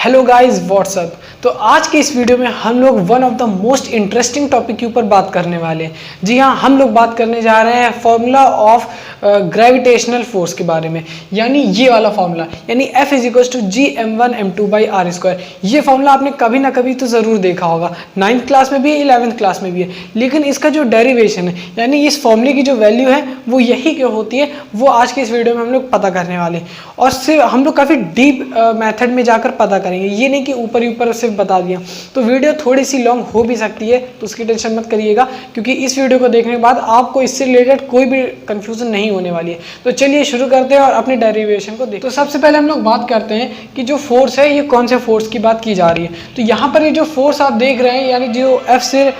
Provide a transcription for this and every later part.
Hello guys what's up. तो आज के इस वीडियो में हम लोग one of the most interesting topic के ऊपर बात करने वाले हैं। जी हाँ, हम लोग बात करने जा रहे हैं फॉर्मूला ऑफ ग्रेविटेशनल फोर्स के बारे में, यानी ये वाला फॉर्मूला, यानी F = G m1m2/r²। ये फॉर्मूला आपने कभी ना कभी तो ज़रूर देखा होगा, 9th क्लास में भी है, 11th क्लास में भी है, लेकिन इसका जो डेरिवेशन है यानी इस फॉर्मूले की जो वैल्यू है वो यही क्यों होती है, वो आज के इस वीडियो में हम लोग पता करने वाले हैं। और सिर्फ हम लोग काफ़ी डीप मेथड में जाकर पता करेंगे, ये नहीं कि ऊपर ही ऊपर सिर्फ बता दिया। तो वीडियो थोड़ी सी लॉन्ग हो भी सकती है, तो उसकी टेंशन मत करिएगा, क्योंकि इस वीडियो को देखने के बाद आपको इससे रिलेटेड कोई भी कंफ्यूजन नहीं होने वाली है। तो चलिए शुरू करते हैं और अपने डेरिवेशन को देखते हैं। तो सबसे पहले हम लोग बात करते हैं कि जो फोर्स है ये कौन से फोर्स की बात की जा रही है। तो यहाँ पर ये जो फोर्स आप देख रहे हैं, यानी जो F से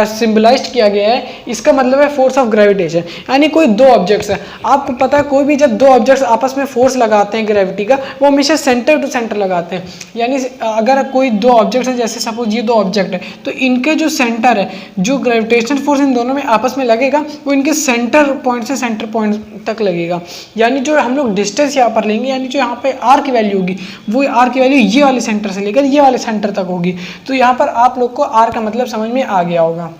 सिंबलाइज्ड किया गया है, इसका मतलब है फोर्स ऑफ ग्रेविटेशन। यानी कोई दो ऑब्जेक्ट्स है, आपको पता है कोई भी जब दो ऑब्जेक्ट्स आपस में फोर्स लगाते हैं ग्रेविटी का, वो हमेशा सेंटर टू सेंटर लगाते हैं। यानी अगर कोई दो ऑब्जेक्ट है, जैसे सपोज ये दो ऑब्जेक्ट है, तो इनके जो सेंटर है, जो ग्रेविटेशनल फोर्स इन दोनों में आपस में लगेगा, वो इनके सेंटर पॉइंट से सेंटर पॉइंट तक लगेगा। यानी जो हम लोग डिस्टेंस यहाँ पर लेंगे, यानी जो यहाँ पे आर की वैल्यू होगी, वो आर की वैल्यू ये वाले सेंटर से लेकर ये वाले सेंटर तक होगी। तो यहाँ पर आप लोग को आर का मतलब समझ में आ गया होगा।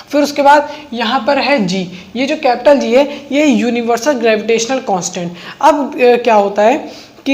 फिर उसके बाद यहाँ पर है जी, ये जो कैपिटल जी है ये यूनिवर्सल ग्रेविटेशनल कांस्टेंट। अब क्या होता है कि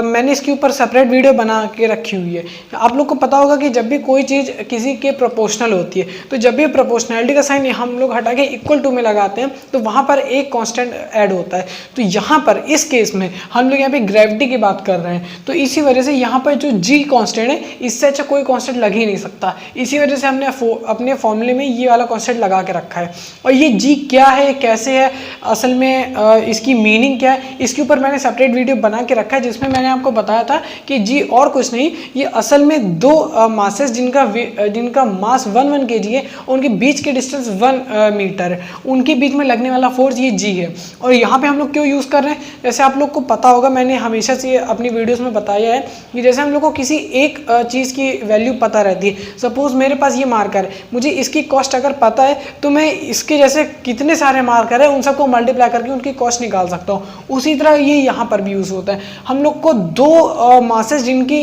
मैंने इसके ऊपर सेपरेट वीडियो बना के रखी हुई है। आप लोग को पता होगा कि जब भी कोई चीज़ किसी के प्रोपोर्शनल होती है, तो जब भी प्रोपोर्शनैलिटी का साइन हम लोग हटा के इक्वल टू में लगाते हैं, तो वहाँ पर एक कांस्टेंट ऐड होता है। तो यहाँ पर इस केस में हम लोग यहाँ पे ग्रेविटी की बात कर रहे हैं, तो इसी वजह से यहाँ पर जो जी कांस्टेंट है, इससे अच्छा कोई कांस्टेंट लग ही नहीं सकता। इसी वजह से हमने अपने फॉर्मूले में ये वाला कांस्टेंट लगा के रखा है। और ये जी क्या है, कैसे है, असल में इसकी मीनिंग क्या है, इसके ऊपर मैंने सेपरेट वीडियो बना के रखा है, जिसमें मैंने आपको बताया था कि जी और कुछ नहीं, ये असल में दो मासेस जिनका मास 1 kg है, उनके बीच के डिस्टेंस 1 मीटर है, उनके बीच में लगने वाला फोर्स ये जी है। और यहाँ पे हम लोग क्यों यूज़ कर रहे हैं, जैसे आप लोग को पता होगा, मैंने हमेशा से अपनी वीडियोस में बताया है कि जैसे हम लोग को किसी एक चीज़ की वैल्यू पता रहती है। सपोज मेरे पास ये मार्कर है, मुझे इसकी कॉस्ट अगर पता है, तो मैं इसके जैसे कितने सारे मार्कर है उन सबको मल्टीप्लाई करके उनकी कॉस्ट निकाल सकता हूँ। उसी तरह ये यहाँ पर भी यूज़ होता है। हम लोग को दो मासेस जिनकी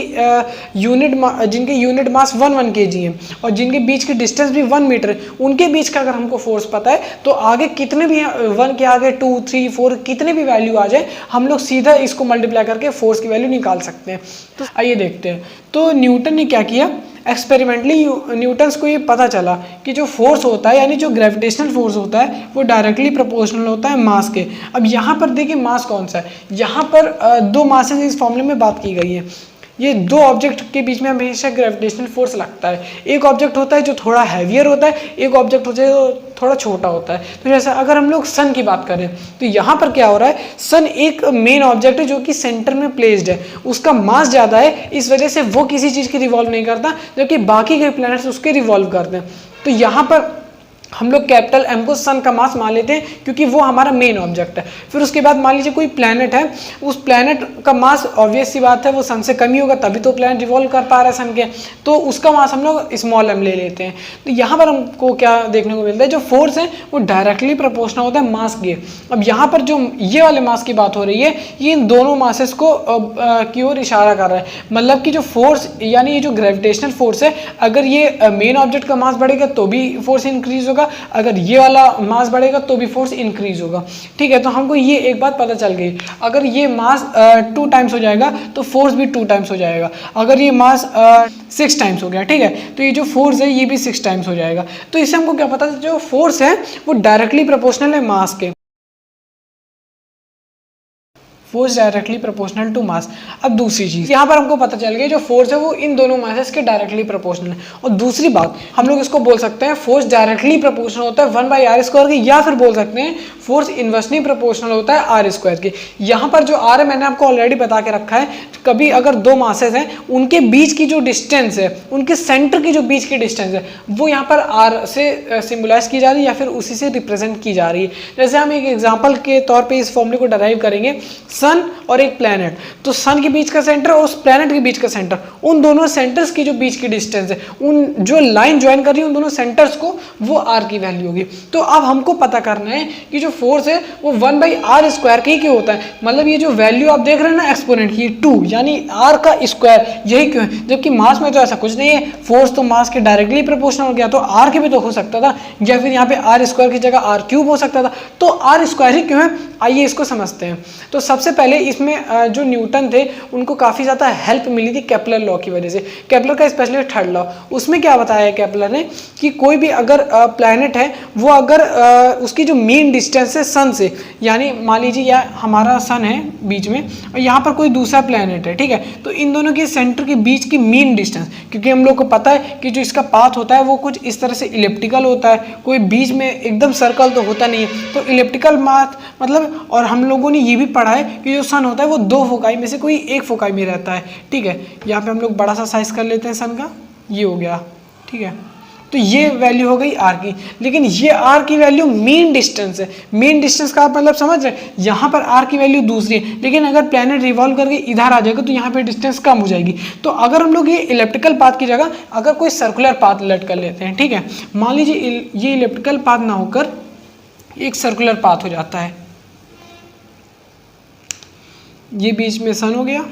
यूनिट मास 1 kg है और जिनके बीच की डिस्टेंस भी 1 मीटर है, उनके बीच का अगर हमको फोर्स पता है, तो आगे कितने भी 1 के आगे 2, 3, 4 कितने भी वैल्यू आ जाए, हम लोग सीधा इसको मल्टीप्लाई करके फोर्स की वैल्यू निकाल सकते हैं। तो आइए देखते हैं। तो न्यूटन ने क्या किया, एक्सपेरिमेंटली न्यूटन्स को ये पता चला कि जो फोर्स होता है, यानी जो ग्रेविटेशनल फोर्स होता है, वो डायरेक्टली प्रोपोर्शनल होता है मास के। अब यहाँ पर देखिए मास कौन सा है, यहाँ पर दो मासेस इस फॉर्मूले में बात की गई है। ये दो ऑब्जेक्ट के बीच में हमेशा ग्रेविटेशनल फोर्स लगता है। एक ऑब्जेक्ट होता है जो थोड़ा हैवियर होता है, एक ऑब्जेक्ट होता है जो थोड़ा छोटा होता है। तो जैसे अगर हम लोग सन की बात करें, तो यहाँ पर क्या हो रहा है, सन एक मेन ऑब्जेक्ट है जो कि सेंटर में प्लेस्ड है, उसका मास ज़्यादा है, इस वजह से वो किसी चीज़ की रिवॉल्व नहीं करता, जबकि बाकी के प्लैनेट्स उसके रिवॉल्व करते हैं। तो यहाँ पर हम लोग कैपिटल एम को सन का मास मान लेते हैं, क्योंकि वो हमारा मेन ऑब्जेक्ट है। फिर उसके बाद मान लीजिए कोई प्लैनेट है, उस प्लैनेट का मास ऑब्वियस सी बात है वो सन से कम ही होगा, तभी तो प्लैनेट रिवॉल्व कर पा रहा है सन के, तो उसका मास हम लोग स्मॉल एम ले लेते हैं। तो यहाँ पर हमको क्या देखने को मिलता है, जो फोर्स है वो डायरेक्टली प्रोपोर्शनल होता है मास के। अब यहाँ पर जो ये वाले मास की बात हो रही है, ये इन दोनों मासेस को की ओर इशारा कर रहा है। मतलब कि जो फोर्स, यानी ये जो ग्रेविटेशनल फोर्स है, अगर ये मेन ऑब्जेक्ट का मास बढ़ेगा तो भी फोर्स इंक्रीज होगा, अगर ये वाला मास बढ़ेगा तो भी फोर्स इंक्रीज होगा। ठीक है, तो हमको ये एक बात पता चल गई, अगर ये मास 2 टाइम्स हो जाएगा तो फोर्स भी 2 टाइम्स हो जाएगा। अगर ये मास 6 टाइम्स हो गया, ठीक है, तो ये जो फोर्स है ये भी 6 टाइम्स हो जाएगा। तो इससे हमको क्या पता है, जो फोर्स है वो डायरेक्टली प्रोपोर्शनल है मास के। Force directly proportional to mass. अब दूसरी चीज यहाँ पर हमको पता चल गया, जो फोर्स है वो इन दोनों मासेस के डायरेक्टली प्रोपोर्शनल है। और दूसरी बात, हम लोग इसको बोल सकते हैं फोर्स डायरेक्टली प्रोपोर्शनल होता है 1/r² के, या फिर बोल सकते हैं फोर्स इन्वर्सली प्रोपोर्शनल होता है r² के। यहाँ पर जो r है मैंने आपको ऑलरेडी बता के रखा है, कभी अगर दो मासेस हैं, उनके बीच की जो डिस्टेंस है, उनके सेंटर की जो बीच की डिस्टेंस है, वो यहाँ पर r से सिम्बलाइज की जा रही है या फिर उसी से रिप्रेजेंट की जा रही है। जैसे हम एक एग्जाम्पल के तौर पर इस फॉर्मूले को डराइव करेंगे, सन और एक प्लैनेट, तो सन के बीच का सेंटर और उस प्लैनेट के बीच का सेंटर, उन दोनों सेंटर्स की जो बीच की डिस्टेंस है, उन जो लाइन ज्वाइन कर रही है उन दोनों सेंटर्स को, वो आर की वैल्यू होगी। तो अब हमको पता करना है कि जो फोर्स है वो 1/r² के ही क्यों होता है, मतलब ये जो वैल्यू आप देख रहे हैं ना एक्सपोनेंट की 2 यानी r का स्क्वायर, यही क्यों है, जबकि मास में तो ऐसा कुछ नहीं है, फोर्स तो मास के डायरेक्टली प्रोपोर्शनल हो गया, तो r के भी तो हो सकता था, या फिर यहाँ पे r² की जगह r³ हो सकता था, तो r² ही क्यों है, आइए इसको समझते हैं। तो सबसे पहले इसमें जो न्यूटन थे उनको काफ़ी ज़्यादा हेल्प मिली थी केपलर लॉ की वजह से। केपलर का स्पेशली थर्ड लॉ, उसमें क्या बताया है केपलर ने कि कोई भी अगर प्लैनेट है वो अगर उसकी जो मेन डिस्टेंस है सन से, यानी मान लीजिए यह हमारा सन है बीच में और यहाँ पर कोई दूसरा प्लैनेट है, ठीक है, तो इन दोनों के सेंटर के बीच की मेन डिस्टेंस, क्योंकि हम लोग को पता है कि जो इसका पाथ होता है वो कुछ इस तरह से इलिप्टिकल होता है, कोई बीच में एकदम सर्कल तो होता नहीं है, तो इलिप्टिकल माथ मतलब, और हम लोगों ने ये भी पढ़ा है कि जो सन होता है वो 2 फोकाई में से कोई एक फोकाई में रहता है, ठीक है। यहाँ पे हम लोग बड़ा सा साइज कर लेते हैं सन का, ये हो गया, ठीक है, तो ये वैल्यू हो गई आर की, लेकिन ये आर की वैल्यू मेन डिस्टेंस है, मेन डिस्टेंस का आप मतलब समझ रहे हैं, यहाँ पर आर की वैल्यू दूसरी है, लेकिन अगर प्लैनेट रिवॉल्व करके इधर आ जाएगा तो यहाँ पे डिस्टेंस कम हो जाएगी। तो अगर हम लोग ये इलेप्टिकल पाथ की जगह अगर कोई सर्कुलर पाथ लेट कर लेते हैं, ठीक है, मान लीजिए ये इलेप्टिकल पाथ ना होकर एक सर्कुलर पाथ हो जाता है, ये बीच में सन हो गया,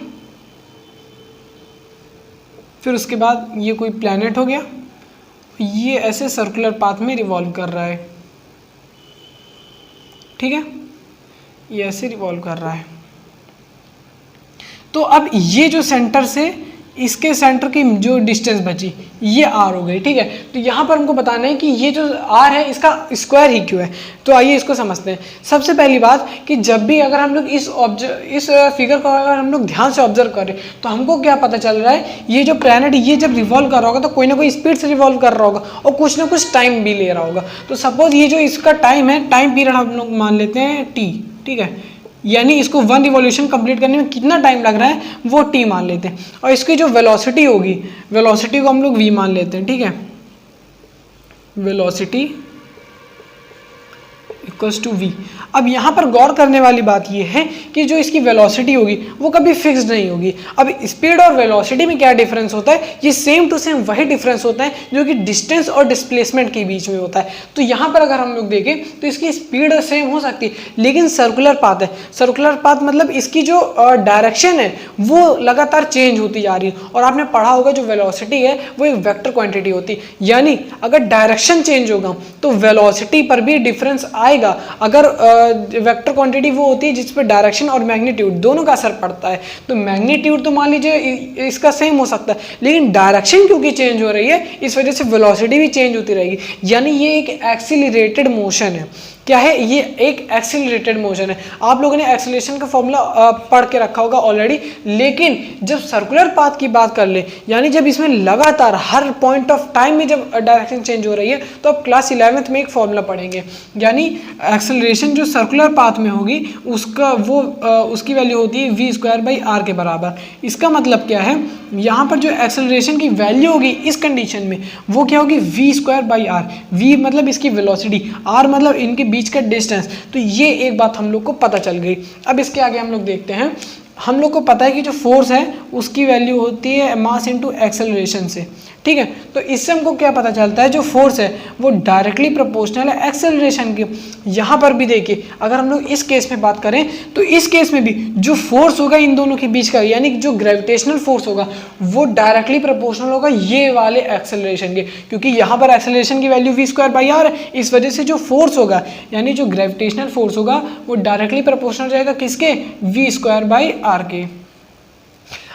फिर उसके बाद ये कोई प्लैनेट हो गया, ये ऐसे सर्कुलर पाथ में रिवॉल्व कर रहा है, ठीक है, ये ऐसे रिवॉल्व कर रहा है। तो अब ये जो सेंटर से इसके सेंटर की जो डिस्टेंस बची ये आर हो गई, ठीक है। तो यहाँ पर हमको बताना है कि ये जो आर है इसका स्क्वायर ही क्यों है, तो आइए इसको समझते हैं। सबसे पहली बात कि जब भी अगर हम लोग इस फिगर को अगर हम लोग ध्यान से ऑब्जर्व करें तो हमको क्या पता चल रहा है, ये जो प्लैनेट ये जब रिवॉल्व कर रहा होगा तो कोई ना कोई स्पीड से रिवॉल्व कर रहा होगा और कुछ ना कुछ टाइम भी ले रहा होगा। तो सपोज ये जो इसका टाइम है, टाइम पीरियड हम लोग मान लेते हैं टी, ठीक है, यानी इसको 1 रिवॉल्यूशन कंप्लीट करने में कितना टाइम लग रहा है वो टी मान लेते हैं, और इसकी जो वेलोसिटी होगी, वेलोसिटी को हम लोग v मान लेते हैं, ठीक है, वेलोसिटी इक्वल्स टू v। अब यहाँ पर गौर करने वाली बात ये है कि जो इसकी वेलोसिटी होगी वो कभी फिक्स्ड नहीं होगी। अब स्पीड और वेलोसिटी में क्या डिफरेंस होता है, ये सेम टू सेम वही डिफरेंस होता है जो कि डिस्टेंस और डिस्प्लेसमेंट के बीच में होता है। तो यहाँ पर अगर हम लोग देखें तो इसकी स्पीड सेम हो सकती है, लेकिन सर्कुलर पाथ है, सर्कुलर पाथ मतलब इसकी जो डायरेक्शन है वो लगातार चेंज होती जा रही है। और आपने पढ़ा होगा जो वेलोसिटी है वो एक वेक्टर क्वांटिटी होती है, यानी अगर डायरेक्शन चेंज होगा तो वेलोसिटी पर भी डिफरेंस आएगा। अगर वेक्टर क्वांटिटी वो होती है जिस पर डायरेक्शन और मैग्नीट्यूड दोनों का असर पड़ता है, तो मैग्नीट्यूड तो मान लीजिए इसका सेम हो सकता है, लेकिन डायरेक्शन क्योंकि चेंज हो रही है इस वजह से वेलोसिटी भी चेंज होती रहेगी। यानी ये एक एक्सीलरेटेड मोशन है। क्या है, ये एक एक्सीलरेटेड मोशन है। आप लोगों ने एक्सीलरेशन का फॉर्मूला पढ़ के रखा होगा ऑलरेडी, लेकिन जब सर्कुलर पाथ की बात कर ले, यानी जब इसमें लगातार हर पॉइंट ऑफ टाइम में जब डायरेक्शन चेंज हो रही है, तो आप क्लास 11th में एक फॉर्मूला पढ़ेंगे, यानी एक्सीलरेशन जो सर्कुलर पाथ में होगी उसका वो उसकी वैल्यू होती है v² r के बराबर। इसका मतलब क्या है, यहाँ पर जो एक्सेलरेशन की वैल्यू होगी इस कंडीशन में वो क्या होगी, v² r। v मतलब इसकी वेलोसिटी, r मतलब इनके बीच का डिस्टेंस। तो ये एक बात हम लोग को पता चल गई। अब इसके आगे हम लोग देखते हैं। हम लोग को पता है कि जो फोर्स है उसकी वैल्यू होती है मास इनटू एक्सेलरेशन से, ठीक है। तो इससे हमको क्या पता चलता है, जो फोर्स है वो डायरेक्टली प्रोपोर्शनल है एक्सेलरेशन की। यहाँ पर भी देखिए, अगर हम लोग इस केस में बात करें तो इस केस में भी जो फोर्स होगा इन दोनों के बीच का, यानी जो ग्रेविटेशनल फोर्स होगा वो डायरेक्टली प्रोपोर्शनल होगा ये वाले एक्सेलरेशन के, क्योंकि यहाँ पर एक्सेलरेशन की वैल्यू v²r है। इस वजह से जो फोर्स होगा यानी जो ग्रेविटेशनल फोर्स होगा वो डायरेक्टली प्रोपोर्शनल रहेगा किसके, v²r के।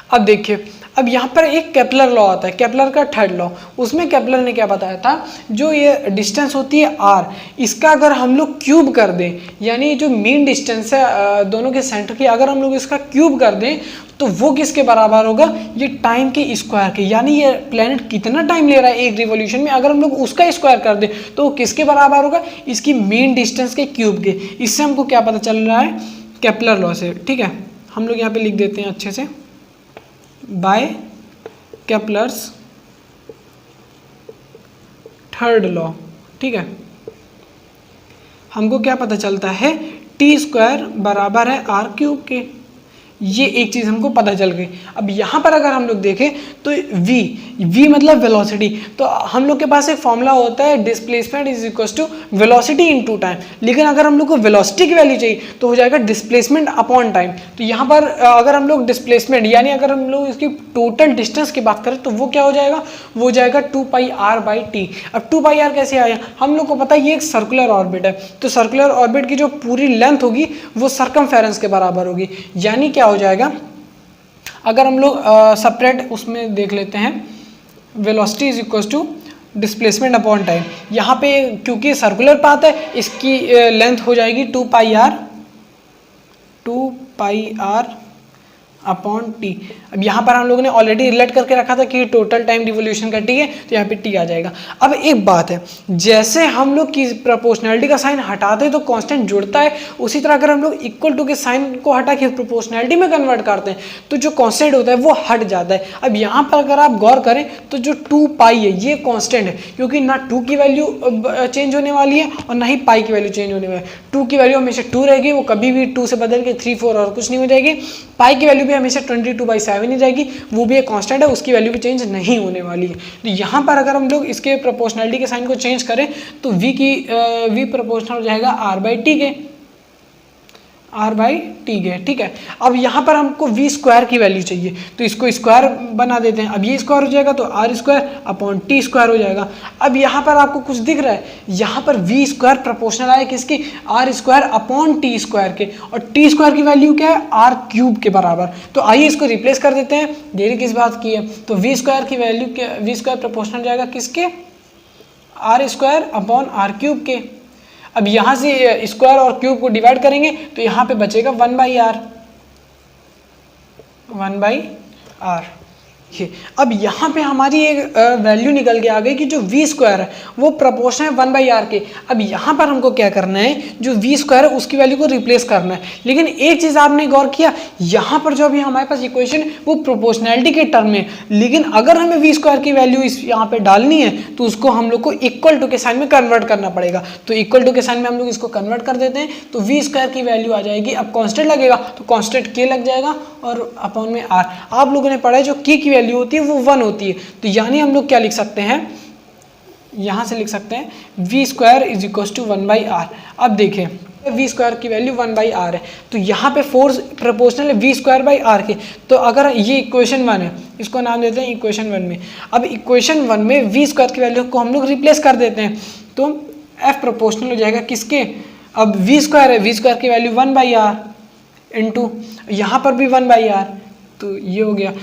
अब देखिए, अब यहाँ पर एक केपलर लॉ आता है, केपलर का थर्ड लॉ। उसमें केपलर ने क्या बताया था, जो ये डिस्टेंस होती है r, इसका अगर हम लोग क्यूब कर दें, यानी जो मेन डिस्टेंस है दोनों के सेंटर की, अगर हम लोग इसका क्यूब कर दें तो वो किसके बराबर होगा, ये टाइम के स्क्वायर के। यानी ये प्लेनेट कितना टाइम ले रहा है एक रिवॉल्यूशन में, अगर हम लोग उसका स्क्वायर कर दें तो किसके बराबर होगा, इसकी मेन डिस्टेंस के क्यूब के। इससे हमको क्या पता चल रहा है, केपलर लॉ से, ठीक है। हम लोग यहाँ पे लिख देते हैं अच्छे से, बाय केपलर्स थर्ड लॉ, ठीक है। हमको क्या पता चलता है, t² बराबर है r³ के, ये एक चीज़ हमको पता चल गई। अब यहाँ पर अगर हम लोग देखें तो v मतलब वेलोसिटी, तो हम लोग के पास एक फॉर्मूला होता है displacement is equals to velocity into time, लेकिन अगर हम लोग को वेलोसिटी की वैल्यू चाहिए तो हो जाएगा डिस्प्लेसमेंट अपॉन टाइम। तो यहाँ पर अगर हम लोग डिस्प्लेसमेंट यानी अगर हम लोग इसकी टोटल डिस्टेंस की बात करें तो वो क्या हो जाएगा, वो हो जाएगा 2πr/t। अब 2πr कैसे आया, हम लोग को पता है ये एक सर्कुलर ऑर्बिट है, तो सर्कुलर ऑर्बिट की जो पूरी लेंथ होगी वो सरकमफेरेंस के बराबर होगी, यानी क्या हो जाएगा, अगर हम लोग सेपरेट उसमें देख लेते हैं, velocity is equal to displacement upon time. यहाँ पे क्योंकि सर्कुलर पाथ है इसकी लेंथ हो जाएगी 2πr अपॉन टी। अब यहाँ पर हम लोगों ने ऑलरेडी रिलेट करके रखा था कि टोटल टाइम रिवोल्यूशन का टी है, तो यहाँ पे टी आ जाएगा। अब एक बात है, जैसे हम लोग की प्रोपोर्शनैलिटी का साइन हटाते हैं तो कांस्टेंट जुड़ता है, उसी तरह अगर हम लोग इक्वल टू के साइन को हटा के प्रोपोर्शनैलिटी में कन्वर्ट करते हैं तो जो कांस्टेंट होता है वो हट जाता है। अब यहाँ पर अगर आप गौर करें तो जो 2π है ये कांस्टेंट है, क्योंकि ना 2 की वैल्यू चेंज होने वाली है और ना ही पाई की वैल्यू चेंज होने वाली है। 2 की वैल्यू हमेशा 2 रहेगी, वो कभी भी 2 से बदल के 3, 4 और कुछ नहीं हो जाएगी। पाई की वैल्यू हमेशा 22/7 ही जाएगी, वो भी एक कांस्टेंट है, उसकी वैल्यू भी चेंज नहीं होने वाली है। तो यहाँ पर अगर हम लोग इसके प्रोपोर्शनैलिटी के साइन को चेंज करें तो v प्रोपोर्शनल हो जाएगा r/t के, ठीक है। अब यहाँ पर हमको v स्क्वायर की वैल्यू चाहिए, तो इसको स्क्वायर बना देते हैं। अब ये स्क्वायर हो जाएगा तो r² अपॉन t स्क्वायर हो जाएगा। अब यहाँ पर आपको कुछ दिख रहा है, यहाँ पर v स्क्वायर प्रोपोर्शनल आया किसकी, r² अपॉन t स्क्वायर के, और t स्क्वायर की वैल्यू क्या है, r³ के बराबर। तो आइए इसको रिप्लेस कर देते हैं, देरी किस बात की है, तो v स्क्वायर की वैल्यू क्या, v स्क्वायर प्रोपोर्शनल जाएगा किसके, r² अपॉन r³ के। अब यहाँ से स्क्वायर और क्यूब को डिवाइड करेंगे तो यहाँ पे बचेगा 1/r। ये अब यहाँ पे हमारी एक वैल्यू निकल के आ गई कि जो v स्क्वायर है वो प्रोपोर्शन है 1/r के। अब यहाँ पर हमको क्या करना है, जो v स्क्वायर है उसकी वैल्यू को रिप्लेस करना है। लेकिन एक चीज़ आपने गौर किया, यहाँ पर जो अभी हमारे पास इक्वेशन वो प्रोपोर्शनैलिटी के टर्म में, लेकिन अगर हमें v स्क्वायर की वैल्यू इस यहाँ पे डालनी है तो उसको हम लोग को इक्वल टू के साइन में कन्वर्ट करना पड़ेगा। तो इक्वल टू के साइन में हम लोग इसको कन्वर्ट कर देते हैं, तो v स्क्वायर की वैल्यू आ जाएगी, अब कॉन्स्टेंट लगेगा तो कॉन्स्टेंट k लग जाएगा और अपॉन में r। आप लोगों ने पढ़ा है जो k की वैल्यू होती है वो 1 होती है, तो यानी हम लोग क्या लिख सकते हैं, यहां से लिख सकते हैं v square is equal to 1/r। अब देखें v स्क्वायर की वैल्यू 1/r है, तो यहाँ पे फोर्स प्रोपोर्शनल है v स्क्वायर बाई r के। तो अगर ये इक्वेशन 1 है, इसको नाम देते हैं इक्वेशन 1 में। अब इक्वेशन 1 में v स्क्वायर की वैल्यू को हम लोग रिप्लेस कर देते हैं, तो f प्रोपोर्शनल हो जाएगा किसके, अब v स्क्वायर है, v स्क्वायर की वैल्यू 1/r इंटू यहाँ पर भी 1/r, तो ये हो गया,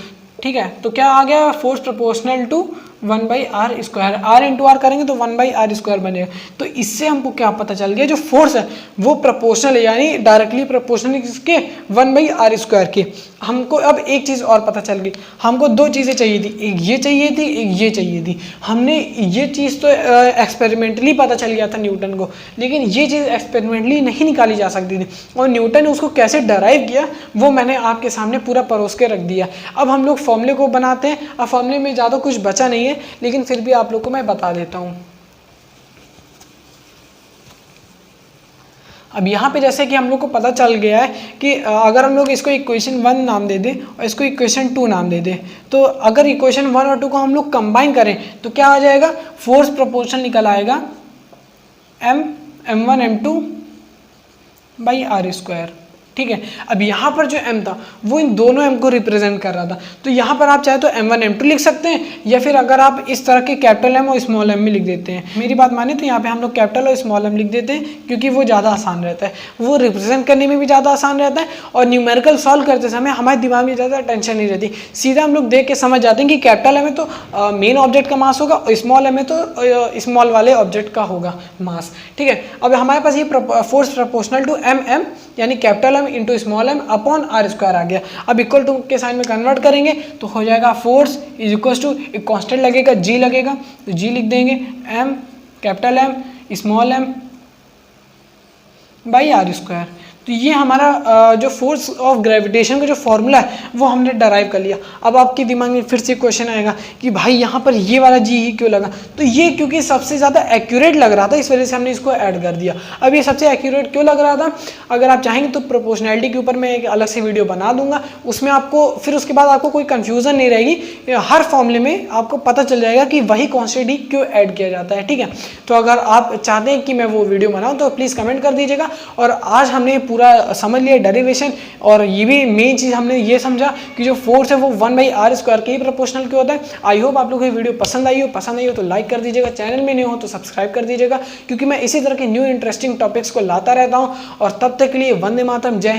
ठीक है। तो क्या आ गया, force proportional to 1/r square, r into r करेंगे तो 1/r स्क्वायर बनेगा। तो इससे हमको क्या पता चल गया, जो फोर्स है वो प्रोपोर्शनल है, यानी डायरेक्टली प्रोपोर्शनल किसके, 1/r स्क्वायर के। हमको अब एक चीज़ और पता चल गई, हमको दो चीज़ें चाहिए थी, एक ये चाहिए थी, एक ये चाहिए थी। हमने ये चीज़ तो एक्सपेरिमेंटली पता चल गया था न्यूटन को, लेकिन ये चीज़ एक्सपेरिमेंटली नहीं निकाली जा सकती थी, और न्यूटन ने उसको कैसे डराइव किया वो मैंने आपके सामने पूरा परोस के रख दिया। अब हम लोग फॉर्मूले को बनाते हैं। अब फॉर्मूले में ज़्यादा कुछ बचा नहीं है, लेकिन फिर भी आप लोग को मैं बता देता हूं। अब यहाँ पे जैसे कि हम लोग को पता चल गया है कि अगर हम लोग इसको इक्वेशन 1 नाम दे दें और इसको इक्वेशन 2 नाम दे दें, तो अगर इक्वेशन 1 और 2 को हम लोग कंबाइन करें तो क्या आ जाएगा, फोर्स प्रोपोर्शनल निकल आएगा m1 m2 by r square, ठीक है। अब यहाँ पर जो m था वो इन दोनों m को रिप्रेजेंट कर रहा था, तो यहाँ पर आप चाहे तो m1 m2 लिख सकते हैं, या फिर अगर आप इस तरह के कैपिटल M और स्मॉल m में लिख देते हैं। मेरी बात माने तो यहाँ पे हम लोग कैपिटल और स्मॉल m लिख देते हैं, क्योंकि वो ज़्यादा आसान रहता है, वो रिप्रेजेंट करने में भी ज़्यादा आसान रहता है, और न्यूमेरिकल सॉल्व करते समय हमारे दिमाग में ज़्यादा टेंशन नहीं रहती। सीधा हम लोग देख के समझ जाते हैं कि कैपिटल M में तो मेन ऑब्जेक्ट का मास होगा और स्मॉल m में तो स्मॉल वाले ऑब्जेक्ट का होगा मास, ठीक है। अब हमारे पास ये फोर्स प्रोपोर्शनल टू m यानी capital M into small m upon r square आ गया। अब इक्वल टू के साइन में कन्वर्ट करेंगे तो हो जाएगा फोर्स इज इक्वल टू, एक कांस्टेंट लगेगा g लगेगा, तो g लिख देंगे m capital M small m by r square. तो ये हमारा जो फोर्स ऑफ ग्रेविटेशन का जो फॉर्मूला है वो हमने डराइव कर लिया। अब आपके दिमाग में फिर से क्वेश्चन आएगा कि भाई यहाँ पर ये वाला जी ही क्यों लगा, तो ये क्योंकि सबसे ज़्यादा एक्यूरेट लग रहा था, इस वजह से हमने इसको ऐड कर दिया। अब ये सबसे एक्यूरेट क्यों लग रहा था, अगर आप चाहेंगे तो प्रोपोर्शनैलिटी के ऊपर मैं एक अलग से वीडियो बना दूंगा, उसमें आपको फिर उसके बाद आपको कोई कंफ्यूजन नहीं रहेगी, हर फॉर्मूले में आपको पता चल जाएगा कि वही कांस्टेंट ही क्यों ऐड किया जाता है। ठीक है, तो अगर आप चाहते हैं कि मैं वो वीडियो बनाऊं तो प्लीज़ कमेंट कर दीजिएगा। और आज हमने पूरा समझ लिया डेरिवेशन, और ये भी मेन चीज़ हमने ये समझा कि जो फोर्स है वो 1/r² के ही प्रोपोर्शनल क्यों होता है। आई होप आप लोगों को ये वीडियो पसंद आई हो तो लाइक कर दीजिएगा, चैनल में नहीं हो तो सब्सक्राइब कर दीजिएगा, क्योंकि मैं इसी तरह के न्यू इंटरेस्टिंग टॉपिक्स को लाता रहता हूँ। और तब तक के लिए वंदे मातरम, जय हिंद।